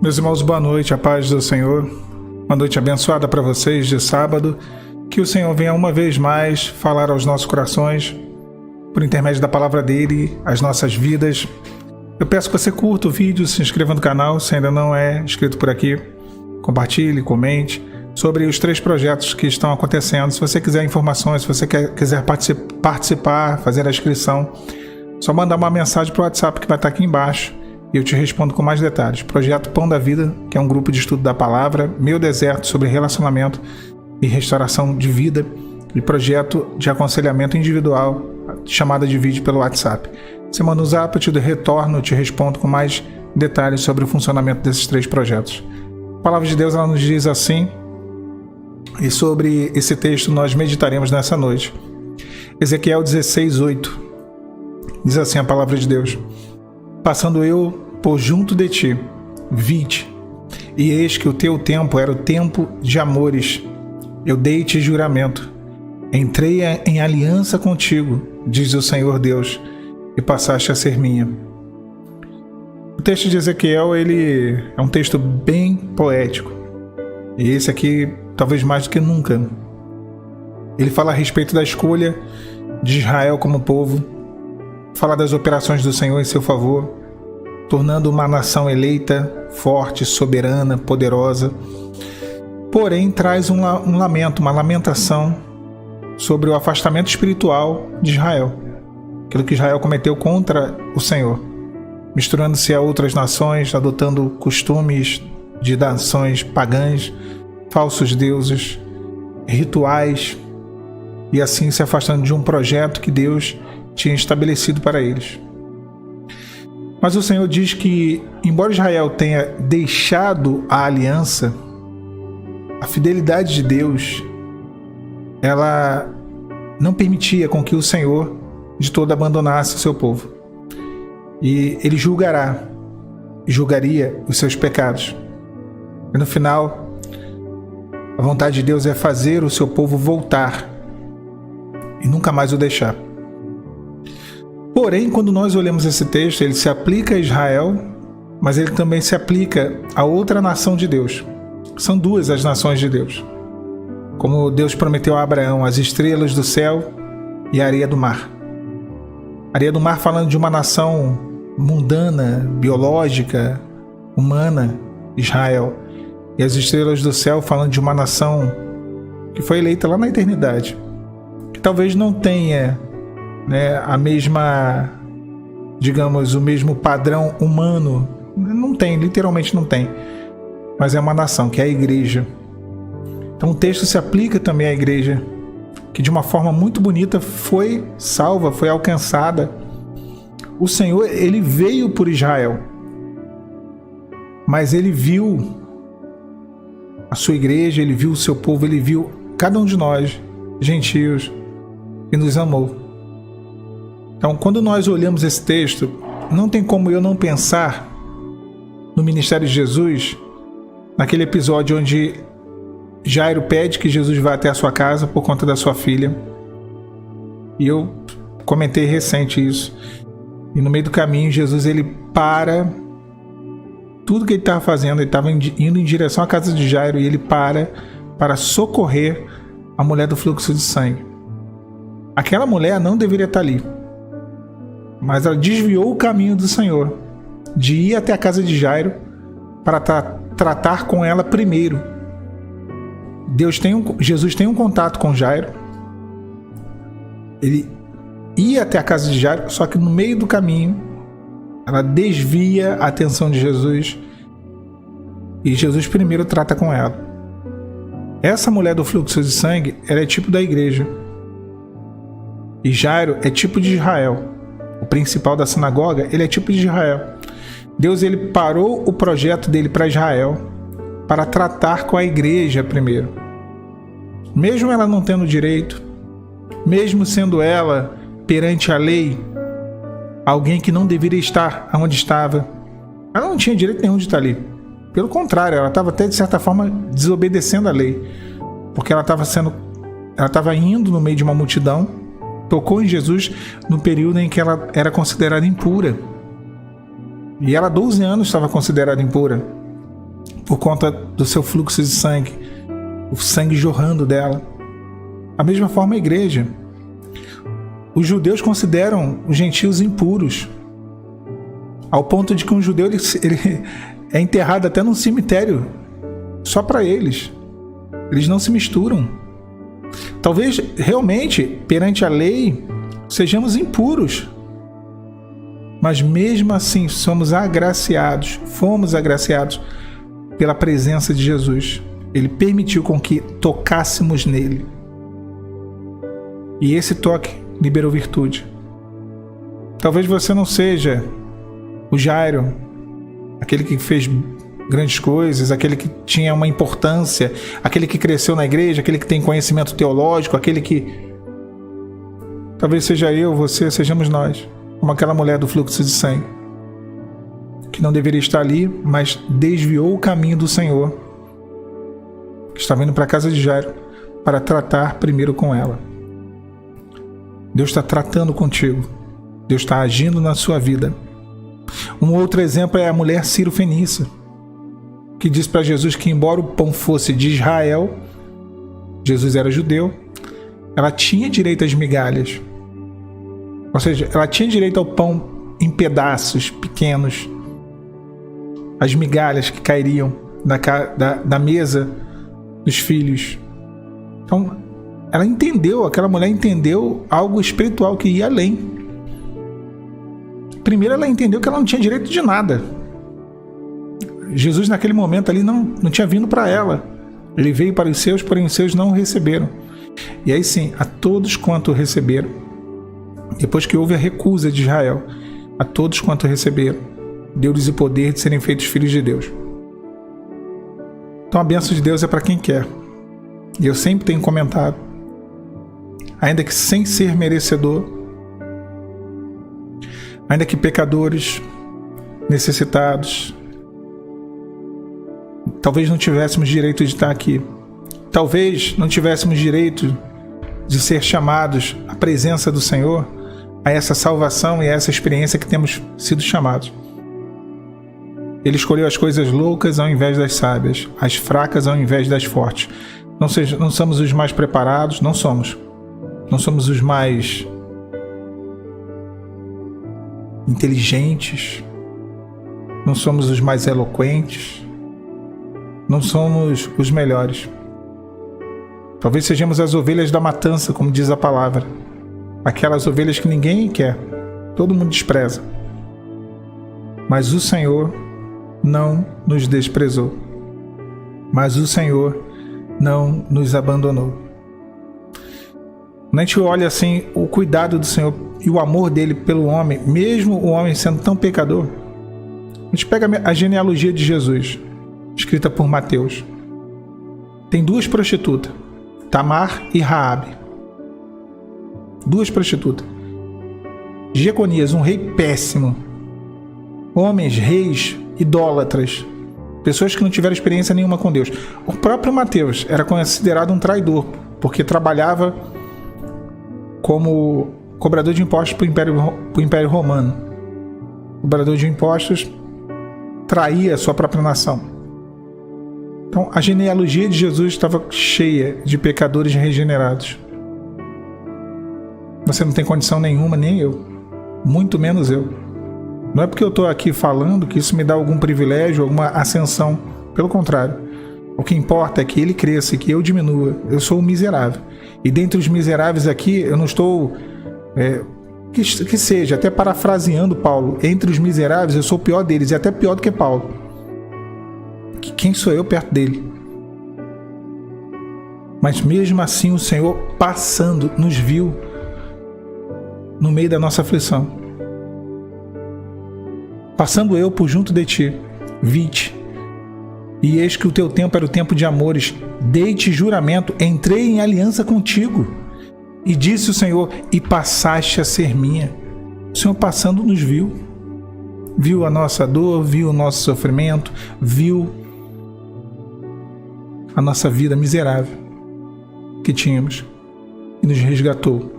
Meus irmãos, boa noite, a paz do Senhor. Uma noite abençoada para vocês de sábado. Que o Senhor venha uma vez mais falar aos nossos corações, por intermédio da palavra dele, as nossas vidas. Eu peço que você curta o vídeo, se inscreva no canal, se ainda não é inscrito por aqui. Compartilhe, comente sobre os 3 projetos que estão acontecendo. Se você quiser informações, se você quiser participar, fazer a inscrição, só mandar uma mensagem para o WhatsApp que vai estar aqui embaixo. E eu te respondo com mais detalhes. Projeto Pão da Vida, que é um grupo de estudo da palavra, Meu Deserto sobre relacionamento e restauração de vida, e projeto de aconselhamento individual, chamada de vídeo pelo WhatsApp. Você manda um zap, eu te retorno, eu te respondo com mais detalhes sobre o funcionamento desses 3 projetos. A palavra de Deus ela nos diz assim, e sobre esse texto nós meditaremos nessa noite. Ezequiel 16:8 diz assim a palavra de Deus: Passando eu por junto de ti, vi-te, e eis que o teu tempo era o tempo de amores. Eu dei-te juramento, entrei em aliança contigo, diz o Senhor Deus, e passaste a ser minha. O texto de Ezequiel ele é um texto bem poético, e esse aqui talvez mais do que nunca. Ele fala a respeito da escolha de Israel como povo, fala das operações do Senhor em seu favor, tornando uma nação eleita, forte, soberana, poderosa. Porém, traz um lamento, uma lamentação sobre o afastamento espiritual de Israel, aquilo que Israel cometeu contra o Senhor, misturando-se a outras nações, adotando costumes de nações pagãs, falsos deuses, rituais, e assim se afastando de um projeto que Deus tinha estabelecido para eles. Mas o Senhor diz que, embora Israel tenha deixado a aliança, a fidelidade de Deus, ela não permitia com que o Senhor de todo abandonasse o seu povo. E ele julgaria os seus pecados. E no final, a vontade de Deus é fazer o seu povo voltar e nunca mais o deixar. Porém, quando nós olhamos esse texto, ele se aplica a Israel, mas ele também se aplica a outra nação de Deus. São 2 as nações de Deus. Como Deus prometeu a Abraão, as estrelas do céu e a areia do mar. A areia do mar falando de uma nação mundana, biológica, humana, Israel. E as estrelas do céu falando de uma nação que foi eleita lá na eternidade. Que talvez não tenha a mesma, digamos, o mesmo padrão humano, não tem, literalmente não tem, mas é uma nação, que é a igreja. Então o texto se aplica também à igreja, que de uma forma muito bonita foi salva, foi alcançada. O Senhor, ele veio por Israel, mas ele viu a sua igreja, ele viu o seu povo, ele viu cada um de nós, gentios, e nos amou. Então, quando nós olhamos esse texto, não tem como eu não pensar no ministério de Jesus, naquele episódio onde Jairo pede que Jesus vá até a sua casa por conta da sua filha. E eu comentei recente isso. E no meio do caminho, Jesus ele para tudo que ele estava fazendo, ele estava indo em direção à casa de Jairo e ele para socorrer a mulher do fluxo de sangue. Aquela mulher não deveria estar ali, mas ela desviou o caminho do Senhor, de ir até a casa de Jairo para tratar com ela primeiro. Jesus tem um contato com Jairo, ele ia até a casa de Jairo, só que no meio do caminho ela desvia a atenção de Jesus e Jesus primeiro trata com ela. Essa mulher do fluxo de sangue, ela é tipo da igreja, e Jairo é tipo de Israel. O principal da sinagoga, ele é tipo de Israel. Deus ele parou o projeto dele para Israel para tratar com a igreja primeiro. Mesmo ela não tendo direito, mesmo sendo ela perante a lei alguém que não deveria estar onde estava, ela não tinha direito nenhum de estar ali. Pelo contrário, ela estava até de certa forma desobedecendo a lei, porque ela estava indo no meio de uma multidão, tocou em Jesus no período em que ela era considerada impura. E ela, 12 anos, estava considerada impura. por conta do seu fluxo de sangue, o sangue jorrando dela. Da mesma forma a igreja. Os judeus consideram os gentios impuros, ao ponto de que um judeu ele é enterrado até num cemitério só para eles. Eles não se misturam. Talvez realmente, perante a lei, sejamos impuros, mas mesmo assim fomos agraciados pela presença de Jesus. Ele permitiu com que tocássemos nele. E esse toque liberou virtude. Talvez você não seja o Jairo, aquele que fez grandes coisas, aquele que tinha uma importância, aquele que cresceu na igreja, aquele que tem conhecimento teológico, aquele que... Talvez seja eu, você, sejamos nós, como aquela mulher do fluxo de sangue, que não deveria estar ali, mas desviou o caminho do Senhor, que estava indo para a casa de Jairo para tratar primeiro com ela. Deus está tratando contigo. Deus está agindo na sua vida. Um outro exemplo é a mulher Ciro-fenícia, que diz para Jesus que, embora o pão fosse de Israel, Jesus era judeu, ela tinha direito às migalhas. Ou seja, ela tinha direito ao pão em pequenos, as migalhas que cairiam da mesa dos filhos. Então, aquela mulher entendeu algo espiritual que ia além. Primeiro, ela entendeu que ela não tinha direito de nada. Jesus, naquele momento ali, não tinha vindo para ela. Ele veio para os seus, porém os seus não o receberam. E aí sim, a todos quanto o receberam, depois que houve a recusa de Israel, a todos quanto o receberam, deu-lhes o poder de serem feitos filhos de Deus. Então a bênção de Deus é para quem quer. E eu sempre tenho comentado, ainda que sem ser merecedor, ainda que pecadores, necessitados, talvez não tivéssemos direito de estar aqui, talvez não tivéssemos direito de ser chamados à presença do Senhor, a essa salvação e a essa experiência que temos sido chamados. Ele escolheu as coisas loucas ao invés das sábias, as fracas ao invés das fortes. Não somos os mais preparados, não somos os mais inteligentes, não somos os mais eloquentes, não somos os melhores. Talvez sejamos as ovelhas da matança, como diz a palavra, aquelas ovelhas que ninguém quer, todo mundo despreza. Mas o Senhor não nos desprezou, mas o Senhor não nos abandonou. Quando a gente olha assim o cuidado do Senhor e o amor dele pelo homem, mesmo o homem sendo tão pecador, a gente pega a genealogia de Jesus, escrita por Mateus. Tem duas prostitutas, Tamar e Raabe. Duas prostitutas. Jeconias, um rei péssimo. Homens, reis, idólatras. Pessoas que não tiveram experiência nenhuma com Deus. O próprio Mateus era considerado um traidor, porque trabalhava como cobrador de impostos para o Império Romano. O cobrador de impostos traía a sua própria nação. Então, a genealogia de Jesus estava cheia de pecadores regenerados. Você não tem condição nenhuma, nem eu. Muito menos eu. Não é porque eu estou aqui falando que isso me dá algum privilégio, alguma ascensão. Pelo contrário. O que importa é que ele cresça e que eu diminua. Eu sou um miserável. E dentre os miseráveis aqui, eu não estou... que seja, até parafraseando Paulo, entre os miseráveis eu sou o pior deles, e até pior do que Paulo. Quem sou eu perto dele? Mas mesmo assim o Senhor passando nos viu no meio da nossa aflição. Passando eu por junto de ti, vi-te, e eis que o teu tempo era o tempo de amores, dei-te juramento, entrei em aliança contigo. E disse o Senhor, e passaste a ser minha. O Senhor passando nos viu. Viu a nossa dor, viu o nosso sofrimento, viu a nossa vida miserável que tínhamos e nos resgatou.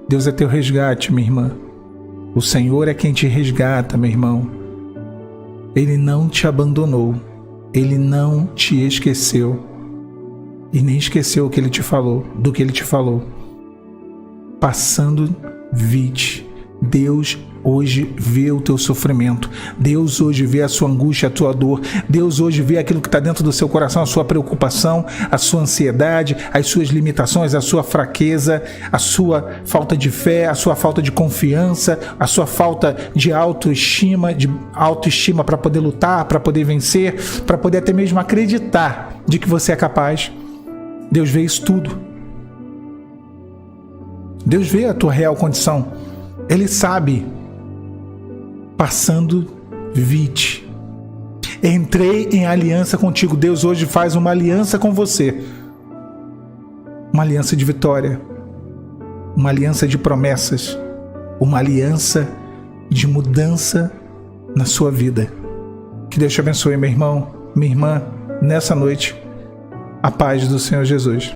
Deus é teu resgate, minha irmã. O Senhor é quem te resgata, meu irmão. Ele não te abandonou. Ele não te esqueceu e nem esqueceu o que Ele te falou, do que Ele te falou. Passando vite. Deus hoje vê o teu sofrimento. Deus hoje vê a sua angústia, a tua dor. Deus hoje vê aquilo que está dentro do seu coração, a sua preocupação, a sua ansiedade, as suas limitações, a sua fraqueza, a sua falta de fé, a sua falta de confiança, a sua falta de autoestima para poder lutar, para poder vencer, para poder até mesmo acreditar de que você é capaz. Deus vê isso tudo. Deus vê a tua real condição. Ele sabe. Passando vite. Entrei em aliança contigo. Deus hoje faz uma aliança com você. Uma aliança de vitória. Uma aliança de promessas. Uma aliança de mudança na sua vida. Que Deus te abençoe, meu irmão, minha irmã, nessa noite. A paz do Senhor Jesus.